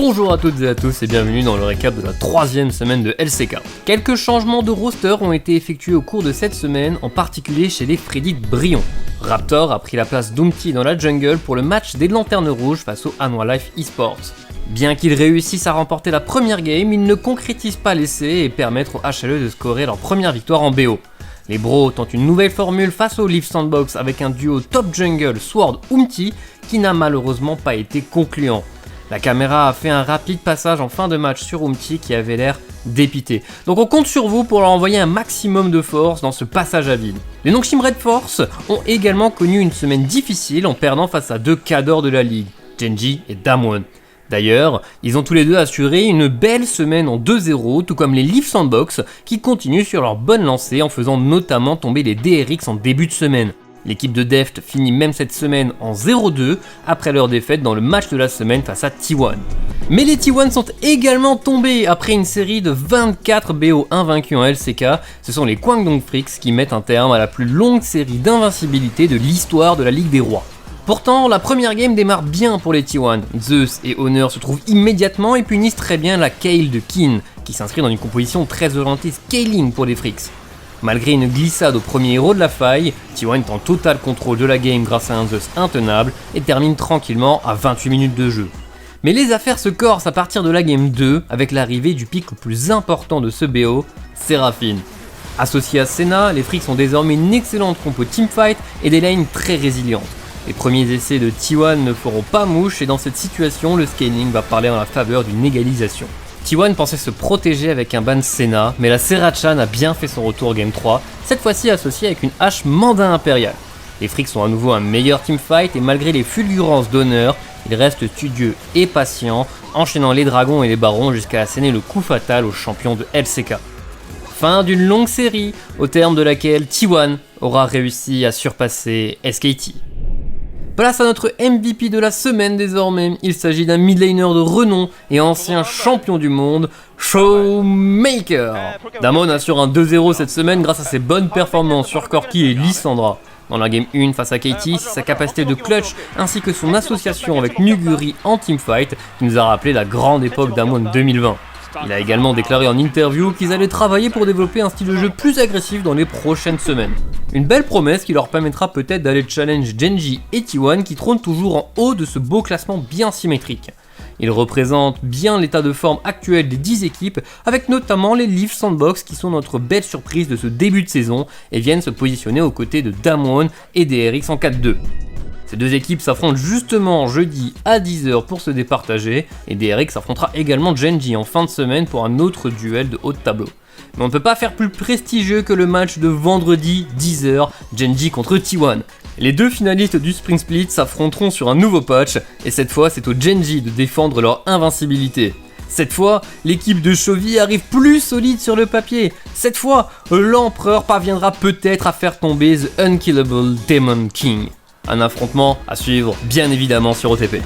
Bonjour à toutes et à tous et bienvenue dans le récap de la 3e semaine de LCK. Quelques changements de roster ont été effectués au cours de cette semaine, en particulier chez les Freddy Brion. Raptor a pris la place d'Umti dans la jungle pour le match des Lanternes Rouges face au Hanwha Life Esports. Bien qu'ils réussissent à remporter la première game, ils ne concrétisent pas l'essai et permettent aux HLE de scorer leur première victoire en BO. Les Bros tentent une nouvelle formule face au Leaf Sandbox avec un duo top jungle Sword-Umti qui n'a malheureusement pas été concluant. La caméra a fait un rapide passage en fin de match sur Umti qui avait l'air dépité. Donc on compte sur vous pour leur envoyer un maximum de force dans ce passage à vide. Les Nongshim Red Force ont également connu une semaine difficile en perdant face à deux cadors de la ligue, Gen.G et Damwon. D'ailleurs, ils ont tous les deux assuré une belle semaine en 2-0, tout comme les Leaf Sandbox qui continuent sur leur bonne lancée en faisant notamment tomber les DRX en début de semaine. L'équipe de Deft finit même cette semaine en 0-2 après leur défaite dans le match de la semaine face à T1. Mais les T1 sont également tombés après une série de 24 BO invaincus en LCK. Ce sont les Kwangdong Freaks qui mettent un terme à la plus longue série d'invincibilité de l'histoire de la Ligue des Rois. Pourtant, la première game démarre bien pour les T1. Zeus et Honor se trouvent immédiatement et punissent très bien la Kayle de Keane, qui s'inscrit dans une composition très orientée scaling pour les Freaks. Malgré une glissade au premier héros de la faille, T1 est en total contrôle de la game grâce à un Zeus intenable et termine tranquillement à 28 minutes de jeu. Mais les affaires se corsent à partir de la game 2 avec l'arrivée du pic le plus important de ce BO, Seraphine. Associés à Senna, les Freaks ont désormais une excellente compo teamfight et des lanes très résilientes. Les premiers essais de T1 ne feront pas mouche et dans cette situation, le scaling va parler en la faveur d'une égalisation. T1 pensait se protéger avec un ban Senna, mais la Serachan a bien fait son retour au Game 3, cette fois-ci associée avec une hache Mandat Impérial. Les Freaks sont à nouveau un meilleur teamfight et malgré les fulgurances d'Honneur, ils restent studieux et patients, enchaînant les dragons et les barons jusqu'à asséner le coup fatal aux champions de LCK. Fin d'une longue série, au terme de laquelle T1 aura réussi à surpasser SKT. Place à notre MVP de la semaine désormais, il s'agit d'un midlaner de renom et ancien champion du monde, Showmaker. Damwon assure un 2-0 cette semaine grâce à ses bonnes performances sur Corki et Lissandra. Dans la game 1 face à Katie, c'est sa capacité de clutch ainsi que son association avec Muguri en teamfight qui nous a rappelé la grande époque Damwon 2020. Il a également déclaré en interview qu'ils allaient travailler pour développer un style de jeu plus agressif dans les prochaines semaines. Une belle promesse qui leur permettra peut-être d'aller challenge Gen.G et T1 qui trônent toujours en haut de ce beau classement bien symétrique. Ils représentent bien l'état de forme actuel des 10 équipes, avec notamment les Leaf Sandbox qui sont notre belle surprise de ce début de saison et viennent se positionner aux côtés de Damwon et DRX en 4-2. Ces deux équipes s'affrontent justement jeudi à 10h pour se départager et DRX affrontera également Gen.G en fin de semaine pour un autre duel de haut de tableau. Mais on ne peut pas faire plus prestigieux que le match de vendredi 10h, Gen.G contre T1. Les deux finalistes du Spring Split s'affronteront sur un nouveau patch et cette fois c'est aux Gen.G de défendre leur invincibilité. Cette fois, l'équipe de Chovy arrive plus solide sur le papier. Cette fois, l'empereur parviendra peut-être à faire tomber The Unkillable Demon King. Un affrontement à suivre bien évidemment sur OTP.